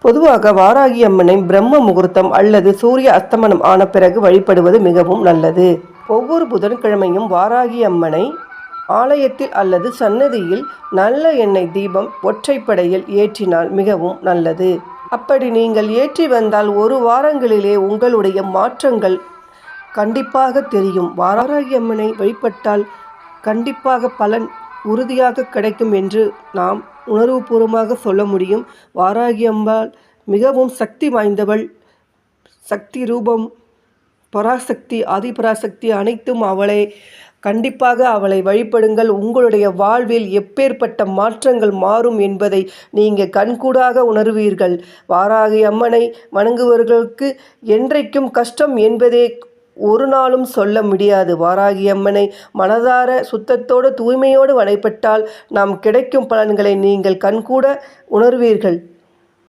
பொதுவாக வாராகி அம்மனை பிரம்ம முகூர்த்தம் அல்லது சூரிய அஸ்தமனம் ஆன பிறகு வழிபடுவது மிகவும் நல்லது. ஒவ்வொரு புதன்கிழமையும் வாராகி அம்மனை ஆலயத்தில் அல்லது சன்னதியில் நல்ல எண்ணெய் தீபம் ஒற்றைப்படையில் ஏற்றினால் மிகவும் நல்லது. அப்படி நீங்கள் ஏற்றி வந்தால் ஒரு வாரங்களிலே உங்களுடைய மாற்றங்கள் கண்டிப்பாக தெரியும். வாராகி அம்மனை வழிபட்டால் கண்டிப்பாக பலன் உறுதியாக கிடைக்கும் என்று நாம் உணர்வுபூர்வமாக சொல்ல முடியும். வாராகி அம்பாள் மிகவும் சக்தி வாய்ந்தவள். சக்தி ரூபம், பராசக்தி, ஆதிபராசக்தி அனைத்தும் அவளை. கண்டிப்பாக அவளை வழிபடுங்கள். உங்களுடைய வாழ்வில் எப்பேற்பட்ட மாற்றங்கள் மாறும் என்பதை நீங்கள் கண்கூடாக உணர்வீர்கள். வாராகி அம்மனை வணங்குவர்களுக்கு என்றைக்கும் கஷ்டம் என்பதே ஒரு நாளும் சொல்ல முடியாது. வாராகி அம்மனை மனதார சுத்தத்தோடு தூய்மையோடு வழிபட்டால் நாம் கிடைக்கும் பலன்களை நீங்கள் கண்கூட உணர்வீர்கள்.